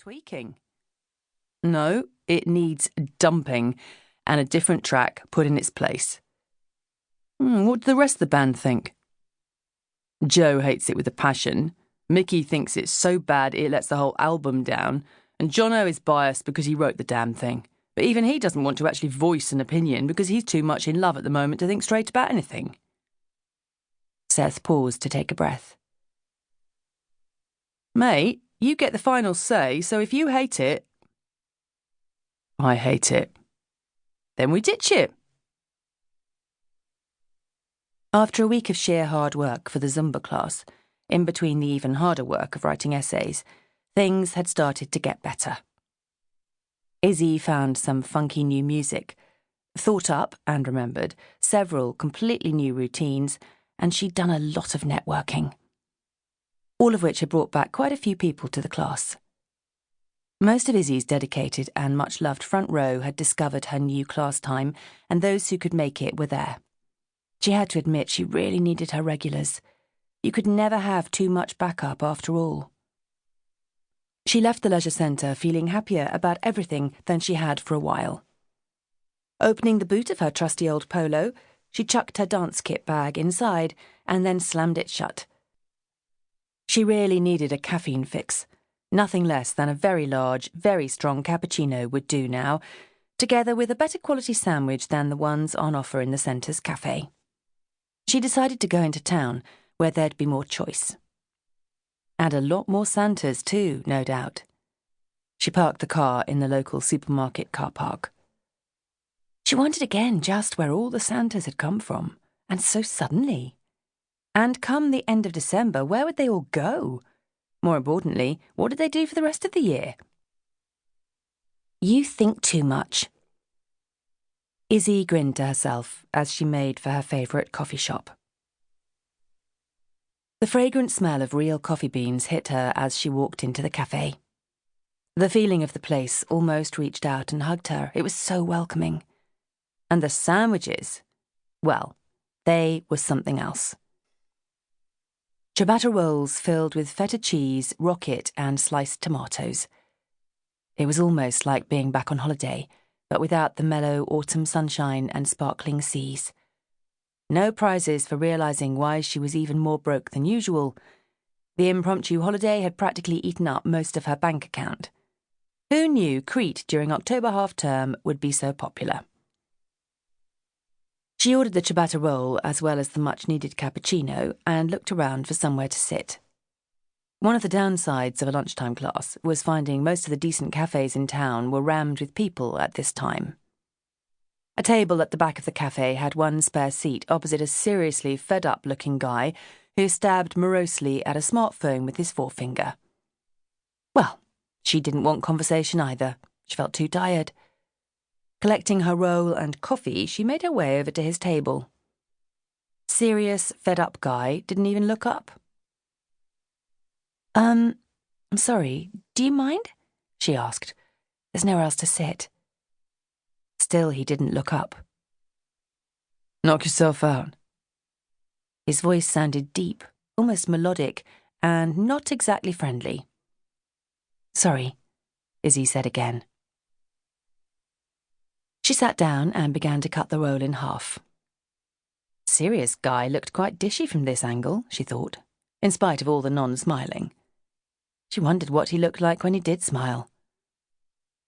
tweaking. No, it needs dumping and a different track put in its place. What do the rest of the band think? Joe hates it with a passion. Mickey thinks it's so bad it lets the whole album down, and Jono is biased because he wrote the damn thing. But even he doesn't want to actually voice an opinion because he's too much in love at the moment to think straight about anything. Seth paused to take a breath. Mate, you get the final say, so if you hate it... I hate it. Then we ditch it. After a week of sheer hard work for the Zumba class, in between the even harder work of writing essays, things had started to get better. Izzy found some funky new music, thought up and remembered several completely new routines, and she'd done a lot of networking. All of which had brought back quite a few people to the class. Most of Izzy's dedicated and much-loved front row had discovered her new class time, and those who could make it were there. She had to admit she really needed her regulars. You could never have too much backup after all. She left the leisure centre feeling happier about everything than she had for a while. Opening the boot of her trusty old polo, she chucked her dance kit bag inside and then slammed it shut. She really needed a caffeine fix. Nothing less than a very large, very strong cappuccino would do now, together with a better quality sandwich than the ones on offer in the centre's cafe. She decided to go into town, where there'd be more choice. And a lot more Santas too, no doubt. She parked the car in the local supermarket car park. She wondered again just where all the Santas had come from, and so suddenly. And come the end of December, where would they all go? More importantly, what did they do for the rest of the year? You think too much. Izzy grinned to herself as she made for her favourite coffee shop. The fragrant smell of real coffee beans hit her as she walked into the cafe. The feeling of the place almost reached out and hugged her. It was so welcoming. And the sandwiches, well, they were something else. Ciabatta rolls filled with feta cheese, rocket, and sliced tomatoes. It was almost like being back on holiday, but without the mellow autumn sunshine and sparkling seas. No prizes for realising why she was even more broke than usual. The impromptu holiday had practically eaten up most of her bank account. Who knew Crete during October half-term would be so popular? She ordered the ciabatta roll as well as the much-needed cappuccino and looked around for somewhere to sit. One of the downsides of a lunchtime class was finding most of the decent cafes in town were rammed with people at this time. A table at the back of the cafe had one spare seat opposite a seriously fed-up-looking guy who stabbed morosely at a smartphone with his forefinger. Well, she didn't want conversation either. She felt too tired. Collecting her roll and coffee, she made her way over to his table. Serious, fed-up guy didn't even look up. I'm sorry, do you mind? She asked. There's nowhere else to sit. Still, he didn't look up. Knock yourself out. His voice sounded deep, almost melodic, and not exactly friendly. Sorry, Izzy said again. She sat down and began to cut the roll in half. Serious guy looked quite dishy from this angle, she thought, in spite of all the non-smiling. She wondered what he looked like when he did smile.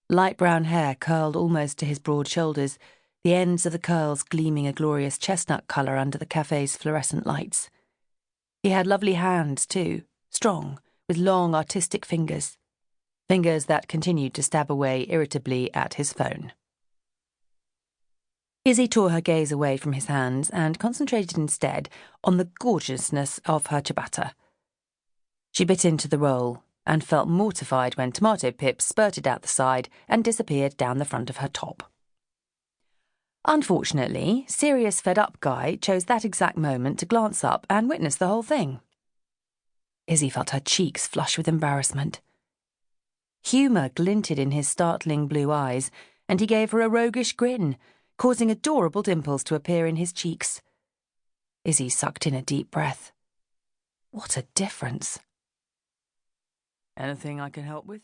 Light brown hair curled almost to his broad shoulders, the ends of the curls gleaming a glorious chestnut colour under the cafe's fluorescent lights. He had lovely hands, too, strong, with long artistic fingers that continued to stab away irritably at his phone. Izzy tore her gaze away from his hands and concentrated instead on the gorgeousness of her ciabatta. She bit into the roll and felt mortified when tomato pips spurted out the side and disappeared down the front of her top. Unfortunately, serious fed-up guy chose that exact moment to glance up and witness the whole thing. Izzy felt her cheeks flush with embarrassment. Humour glinted in his startling blue eyes, and he gave her a roguish grin, causing adorable dimples to appear in his cheeks. Izzy sucked in a deep breath. What a difference. Anything I can help with?